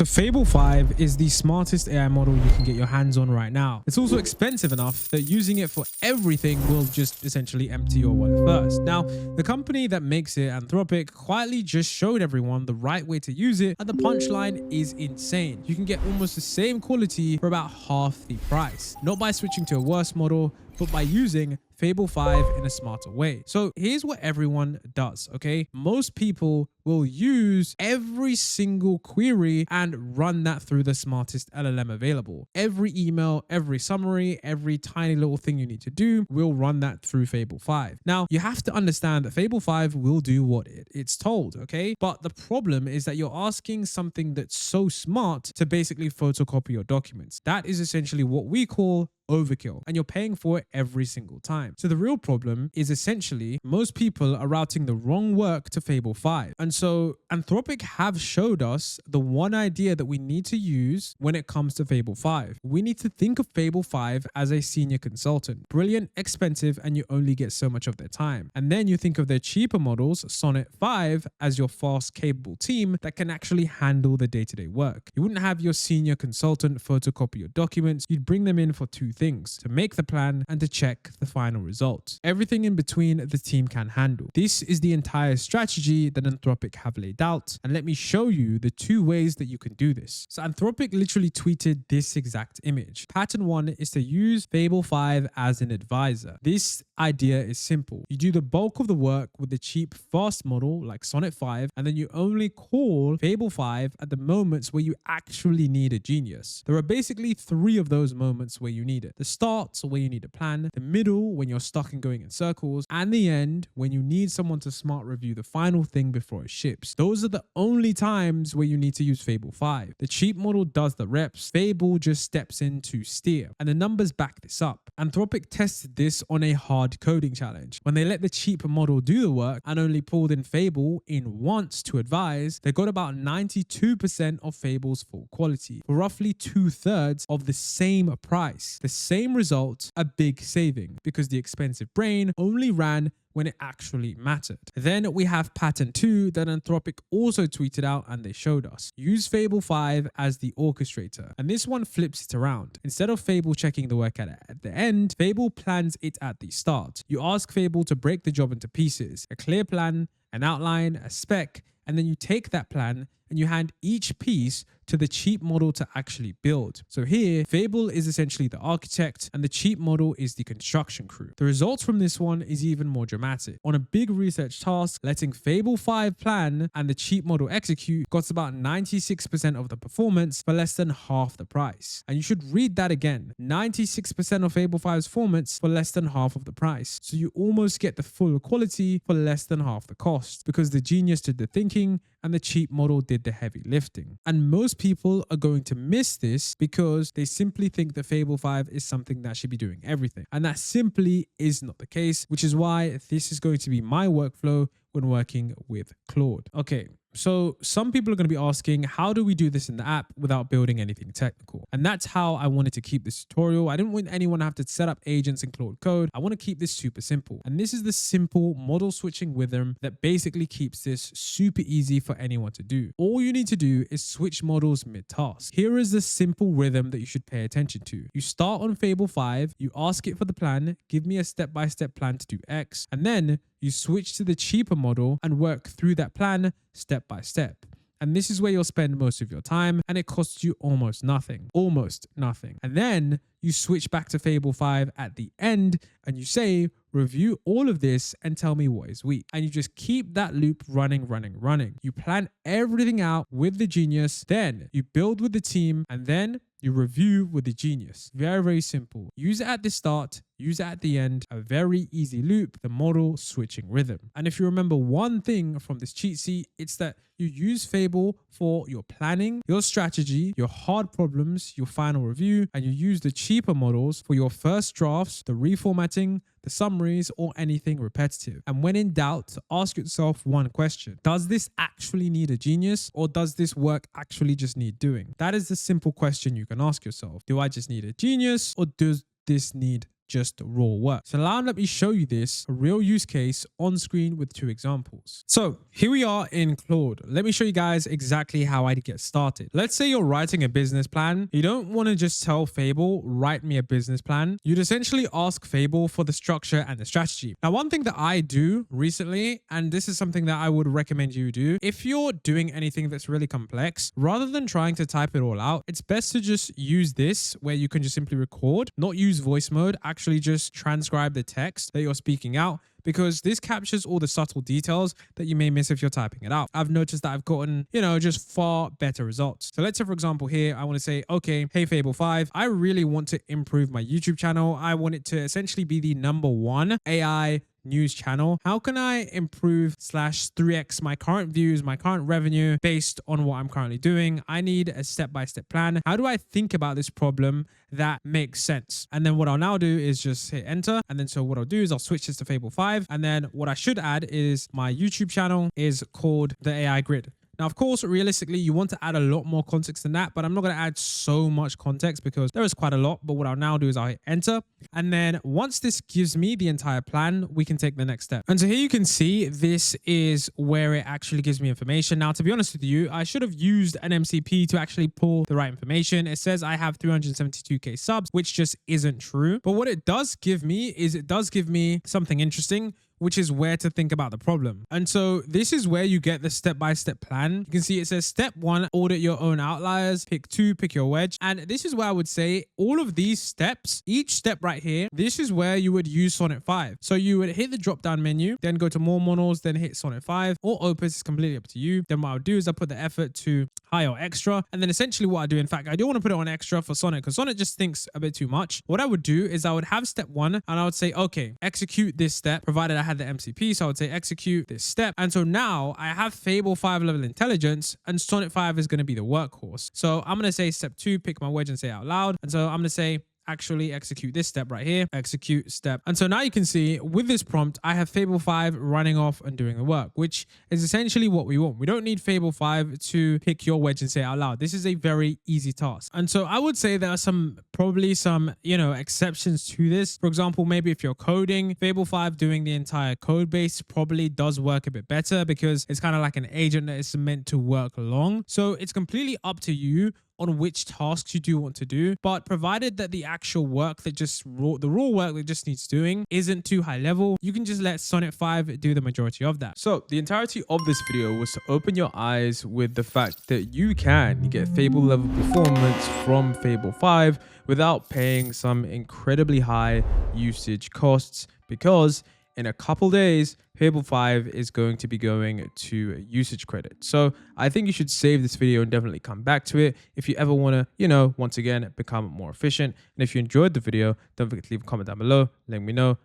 So Fable 5 is the smartest AI model you can get your hands on right now. It's also expensive enough that using it for everything will just essentially empty your wallet first. Now, the company that makes it, Anthropic, quietly just showed everyone the right way to use it, and the punchline is insane. You can get almost the same quality for about half the price. Not by switching to a worse model, but by using Fable 5 in a smarter way. So here's what everyone does, okay? Most people will use every single query and run that through the smartest LLM available. Every email, every summary, every tiny little thing you need to do, will run that through Fable 5. Now, you have to understand that Fable 5 will do what it's told, okay? But the problem is that you're asking something that's so smart to basically photocopy your documents. That is essentially what we call overkill, and you're paying for it every single time. So the real problem is essentially most people are routing the wrong work to Fable 5. And so Anthropic have showed us the one idea that we need to use when it comes to Fable 5. We need to think of Fable 5 as a senior consultant. Brilliant, expensive, and you only get so much of their time. And then you think of their cheaper models, Sonnet 5, as your fast, capable team that can actually handle the day-to-day work. You wouldn't have your senior consultant photocopy your documents. You'd bring them in for two things: to make the plan and to check the final results. Everything in between the team can handle. This is the entire strategy that Anthropic have laid out, and let me show you the two ways that you can do this. So Anthropic literally tweeted this exact image. Pattern 1 is to use Fable 5 as an advisor. This idea is simple. You do the bulk of the work with the cheap fast model like Sonnet 5, and then you only call Fable 5 at the moments where you actually need a genius. There are basically three of those moments where you need it: the start, where you need a plan; the middle, when you're stuck and going in circles; and the end, when you need someone to smart review the final thing before it ships. Those are the only times where you need to use Fable 5. The cheap model does the reps. Fable just steps in to steer, and the numbers back this up. Anthropic tested this on a hard coding challenge. When they let the cheap model do the work and only pulled in Fable in once to advise, they got about 92% of Fable's full quality for roughly 2/3 of the same price. The same result, a big saving, because the expensive brain only ran when it actually mattered. Then we have pattern 2 that Anthropic also tweeted out and they showed us. Use Fable 5 as the orchestrator. And this one flips it around. Instead of Fable checking the work at the end, Fable plans it at the start. You ask Fable to break the job into pieces: a clear plan, an outline, a spec, and then you take that plan and you hand each piece to the cheap model to actually build. So here, Fable is essentially the architect and the cheap model is the construction crew. The results from this one is even more dramatic. On a big research task, letting Fable 5 plan and the cheap model execute got about 96% of the performance for less than half the price. And you should read that again: 96% of Fable 5's performance for less than half of the price. So you almost get the full quality for less than half the cost, because the genius did the thinking and the cheap model did the heavy lifting. And most people are going to miss this because they simply think that Fable 5 is something that should be doing everything. And that simply is not the case, which is why this is going to be my workflow when working with Claude. Okay. So some people are going to be asking, how do we do this in the app without building anything technical? And that's how I wanted to keep this tutorial. I didn't want anyone to have to set up agents in Claude Code. I want to keep this super simple. And this is the simple model switching rhythm that basically keeps this super easy for anyone to do. All you need to do is switch models mid-task. Here is the simple rhythm that you should pay attention to. You start on Fable 5, you ask it for the plan: give me a step-by-step plan to do X, and then you switch to the cheaper model and work through that plan step by step. And this is where you'll spend most of your time, and it costs you almost nothing. And then you switch back to Fable 5 at the end and you say, review all of this and tell me what is weak. And you just keep that loop running. You plan everything out with the genius, then you build with the team, and then you review with the genius. Very, very simple. Use it at the start, use it at the end. A very easy loop, the model switching rhythm. And if you remember one thing from this cheat sheet, it's that you use Fable for your planning, your strategy, your hard problems, your final review, and you use the cheaper models for your first drafts, the reformatting, the summaries, or anything repetitive. And when in doubt, ask yourself one question: does this actually need a genius, or does this work actually just need doing? That is the simple question you can ask yourself. Do I just need a genius, or does this need just raw work. So now let me show you this, a real use case on screen with 2 examples. So here we are in Claude. Let me show you guys exactly how I get started. Let's say you're writing a business plan. You don't want to just tell Fable, write me a business plan. You'd essentially ask Fable for the structure and the strategy. Now, one thing that I do recently, and this is something that I would recommend you do, if you're doing anything that's really complex, rather than trying to type it all out, it's best to just use this where you can just simply record, not use voice mode, actually just transcribe the text that you're speaking out, because this captures all the subtle details that you may miss if you're typing it out. I've noticed that I've gotten, just far better results. So let's say, for example, here, I want to say, okay, hey, Fable 5, I really want to improve my YouTube channel. I want it to essentially be the #1 AI news channel. How can I improve / 3x my current views, my current revenue based on what I'm currently doing? I need a step-by-step plan. How do I think about this problem that makes sense? And then what I'll now do is just hit enter. And then so what I'll do is I'll switch this to Fable 5. And then what I should add is my YouTube channel is called the AI Grid. Now, of course, realistically, you want to add a lot more context than that, but I'm not going to add so much context because there is quite a lot. But what I'll now do is I'll hit enter. And then once this gives me the entire plan, we can take the next step. And so here you can see this is where it actually gives me information. Now, to be honest with you, I should have used an MCP to actually pull the right information. It says I have 372k subs, which just isn't true. But what it does give me is it does give me something interesting, which is where to think about the problem. And so this is where you get the step-by-step plan. You can see it says step 1, audit your own outliers. Pick 2, pick your wedge. And this is where I would say all of these steps, each step right here, this is where you would use Sonnet 5. So you would hit the drop-down menu, then go to more models, then hit Sonnet 5 or Opus. It's completely up to you. Then what I'll do is I'll put the effort to high or extra. And then essentially what I do, in fact, I do want to put it on extra for Sonnet because Sonnet just thinks a bit too much. What I would do is I would have step 1 and I would say, okay, execute this step, provided I had the MCP. So I would say execute this step. And so now I have Fable 5 level intelligence and Sonnet 5 is going to be the workhorse. So I'm going to say step 2, pick my wedge and say out loud. And so I'm going to say, actually execute this step right here, execute step. And so now you can see with this prompt, I have Fable 5 running off and doing the work, which is essentially what we want. We don't need Fable 5 to pick your wedge and say out loud. This is a very easy task. And so I would say there are probably some, exceptions to this. For example, maybe if you're coding, Fable 5 doing the entire code base probably does work a bit better because it's kind of like an agent that is meant to work along. So it's completely up to you on which tasks you do want to do, but provided that the actual work that the raw work that just needs doing isn't too high level, you can just let Sonnet 5 do the majority of that. So the entirety of this video was to open your eyes with the fact that you can get Fable level performance from Fable 5 without paying some incredibly high usage costs, because in a couple days, Fable 5 is going to be going to usage credit. So I think you should save this video and definitely come back to it if you ever want to, once again, become more efficient. And if you enjoyed the video, don't forget to leave a comment down below. Let me know how